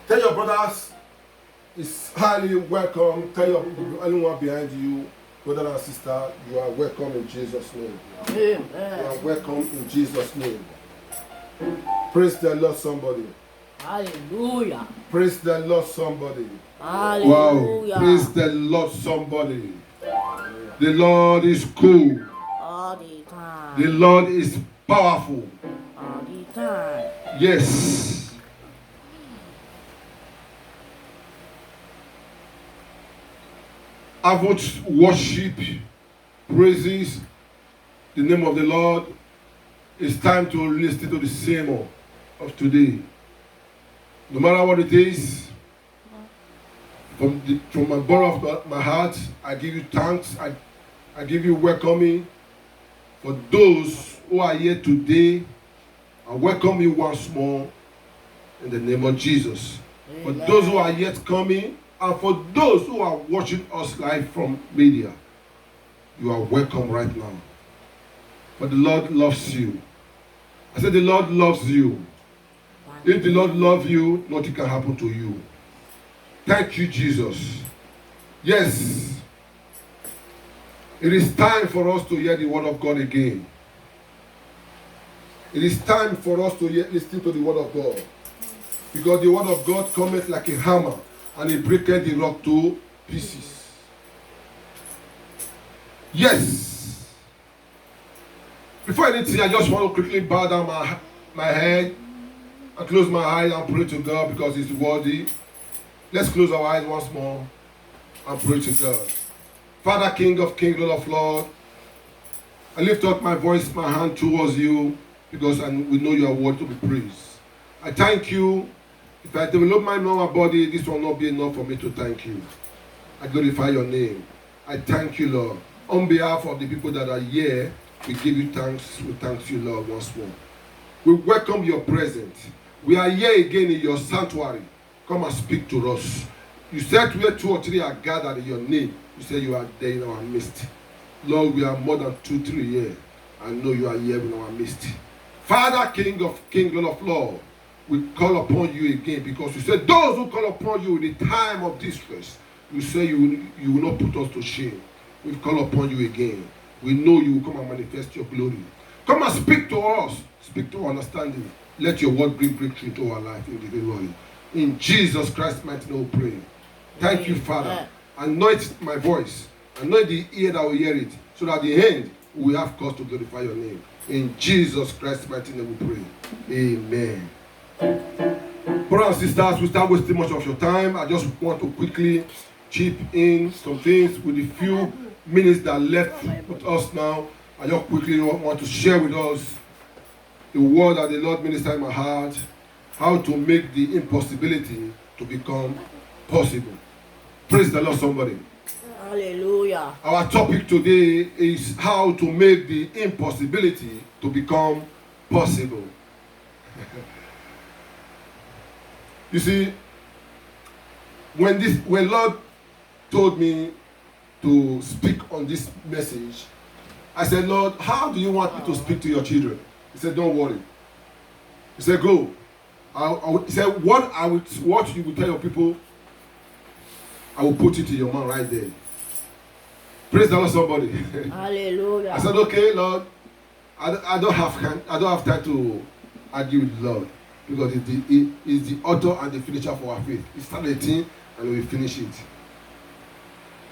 Tell your brothers it's highly welcome. Tell your anyone behind you, brother and sister, you are welcome in Jesus' name. Amen. You are welcome in Jesus' name. Praise the Lord, somebody. Hallelujah. Praise the Lord, somebody. Hallelujah. Wow. Praise the Lord, somebody. The Lord is cool. All the time. The Lord is powerful. All the time. Yes. Avot worship, praises the name of the Lord. It's time to listen to the sermon of today. No matter what it is, from my bottom of my heart, I give you thanks. I give you welcoming. For those who are here today, I welcome you once more in the name of Jesus. Amen. For those who are yet coming, and for those who are watching us live from media, you are welcome right now. For the Lord loves you. I said the Lord loves you. If the Lord loves you, nothing can happen to you. Thank you, Jesus. Yes, it is time for us to hear the word of God again. It is time for us to listen to the word of God. Because the word of God cometh like a hammer, and it breaketh the rock to pieces. Yes. Before anything, I just want to quickly bow down my head and close my eyes and pray to God because He's worthy. Let's close our eyes once more and pray to God. Father, King of Kings, Lord of Lords, I lift up my voice, my hand towards you because we know you are worthy to be praised. I thank you. If I develop my normal body, this will not be enough for me to thank you. I glorify your name. I thank you, Lord. On behalf of the people that are here, we give you thanks. We thank you, Lord, once more. We welcome your presence. We are here again in your sanctuary. Come and speak to us. You said where 2 or 3 are gathered in your name. You said you are there in our midst. Lord, we are more than 2, 3 here. I know you are here in our midst. Father, King of Kings, Lord of Lords, we call upon you again because you said those who call upon you in the time of distress, you say you will not put us to shame. We call upon you again. We know you will come and manifest your glory. Come and speak to us. Speak to our understanding. Let your word bring breakthrough into our life individually. In Jesus Christ's mighty name we pray. Thank you, Father. Anoint my voice. Anoint the ear that will hear it. So that at the end, we have cause to glorify your name. In Jesus Christ's mighty name we pray. Amen. Brothers and sisters, without wasting much of your time, I just want to quickly chip in some things with the few minutes that are left with us now. I just quickly want to share with us the word that the Lord ministered in my heart, how to make the impossibility to become possible. Praise the Lord, somebody. Hallelujah. Our topic today is how to make the impossibility to become possible. You see, when Lord told me to speak on this message, I said, Lord, how do you want me to speak to your children? He said, don't worry. He said, go. He said, what you will tell your people, I will put it in your mouth right there. Praise the Lord, somebody. Hallelujah. I said, okay, Lord, I don't have time to argue with the Lord. Because it's the author and the finisher of our faith. He started a thing and we finish it.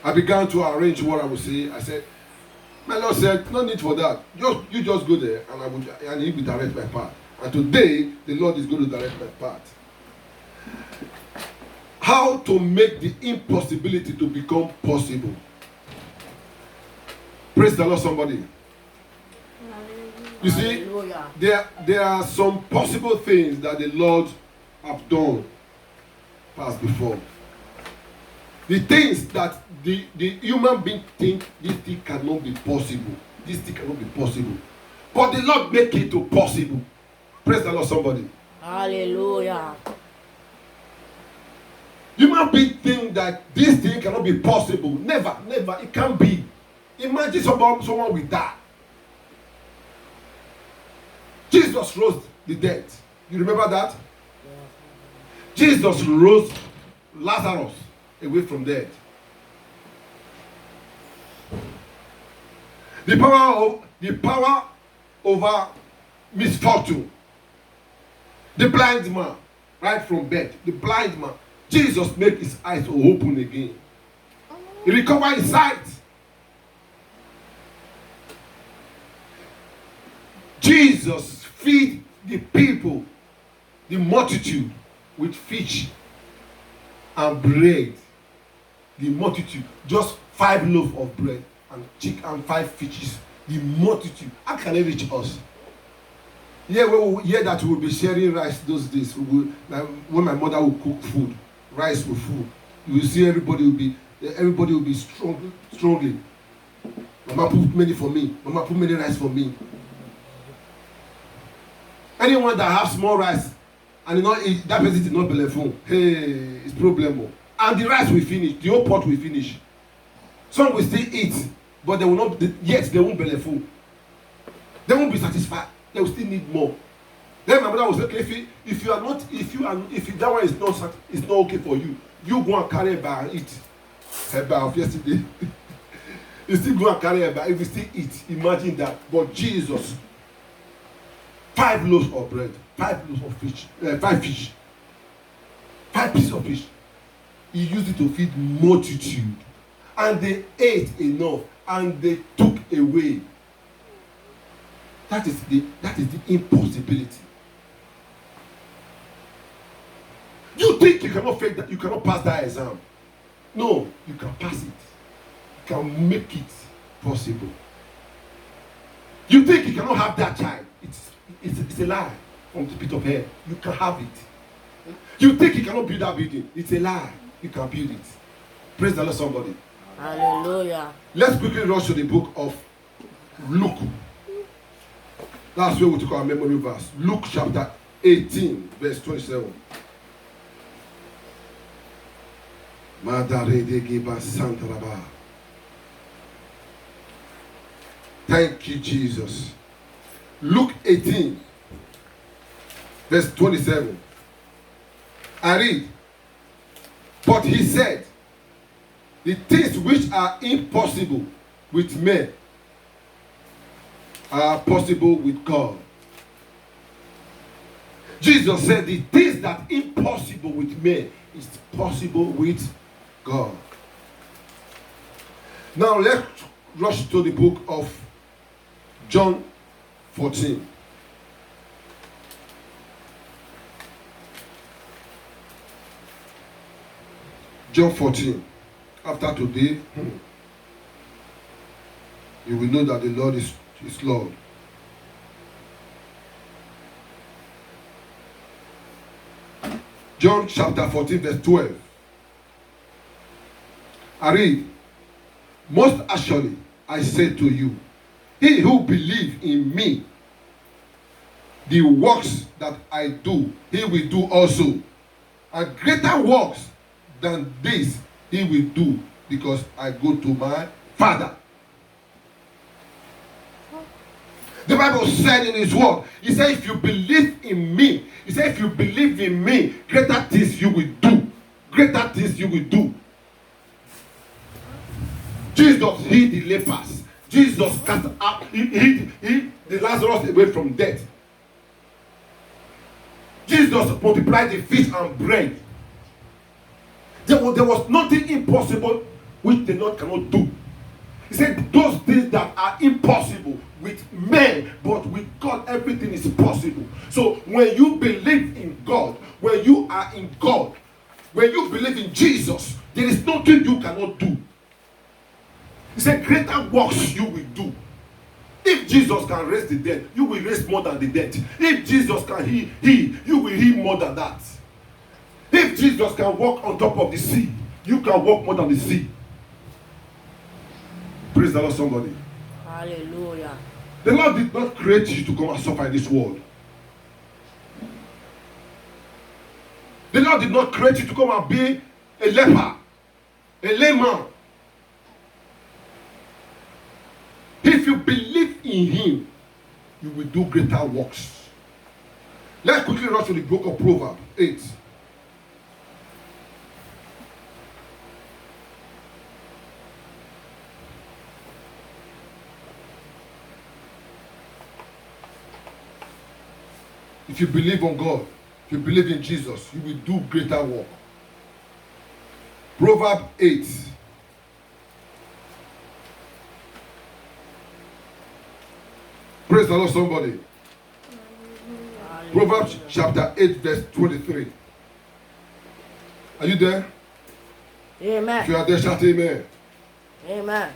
I began to arrange what I would say. I said, my Lord said, no need for that. You just go there and he will direct my path. And today, the Lord is going to direct my path. How to make the impossibility to become possible. Praise the Lord, somebody. You see, there are some possible things that the Lord have done past before. The things that the human being think this thing cannot be possible. This thing cannot be possible. But the Lord make it to possible. Praise the Lord, somebody. Hallelujah. Human being think that this thing cannot be possible. Never, never. It can't be. Imagine someone with that. Jesus rose the dead. You remember that? Jesus rose Lazarus away from death. The power over misfortune. The blind man, right from bed, the blind man, Jesus made his eyes open again. He recovered his sight. Jesus feed the people, the multitude, with fish and bread. The multitude, just 5 loaves of bread and chicken and 5 fishes. The multitude. How can it reach us? Yeah, we hear that we will be sharing rice those days. When my mother will cook food, rice with food, you will see everybody will be strongly. Mama put many for me. Mama put many rice for me. Anyone that have small rice and that person is not belleful, hey, it's problem. And the rice will finish, the whole pot will finish. Some will still eat, but they will not. Yes, they won't belleful. They won't be satisfied. They will still need more. Then my mother will say, if that one is not okay for you, you go and carry a bar and eat. A bar of yesterday. You still go and carry a bar if you still eat. Imagine that. But Jesus, 5 loaves of bread, 5 loaves of fish, 5 fish, 5 pieces of fish. He used it to feed multitude, and they ate enough, and they took away. That is the impossibility. You think you cannot fake that, you cannot pass that exam. No, you can pass it. You can make it possible. You think you cannot have that child. It's a lie from the pit of hell. You can have it. You think you cannot build that building. It's a lie. You can build it. Praise the Lord, somebody. Hallelujah. Let's quickly rush to the book of Luke. That's where we took our memory verse. Luke chapter 18, verse 27. Thank you, Jesus. Luke 18, verse 27. I read. But he said, the things which are impossible with men are possible with God. Jesus said the things that are impossible with men is possible with God. Now let's rush to the book of John 14. John 14. After today, you will know that the Lord is Lord. John chapter 14, verse 12. I read, most assuredly I say to you, he who believes in me, the works that I do, he will do also. And greater works than this he will do, because I go to my Father. The Bible said in his word, he said, if you believe in me, he said, if you believe in me, greater things you will do. Greater things you will do. Jesus healed the lepers. Jesus cast out, he the Lazarus away from death. Jesus multiplied the fish and bread. There was nothing impossible which the Lord cannot do. He said those things that are impossible with men, but with God everything is possible. So when you believe in God, when you are in God, when you believe in Jesus, there is nothing you cannot do. He said greater works you will do. If Jesus can raise the dead, you will raise more than the dead. If Jesus can heal, you will heal more than that. If Jesus can walk on top of the sea, you can walk more than the sea. Praise the Lord, somebody. Hallelujah. The Lord did not create you to come and suffer in this world. The Lord did not create you to come and be a leper, a layman. If you believe in him, you will do greater works. Let's quickly rush to the book of Proverbs 8. If you believe on God, if you believe in Jesus, you will do greater work. Proverbs 8. Praise the Lord, somebody. Proverbs chapter 8, verse 23. Are you there? Amen. If you are there, shout amen. Amen.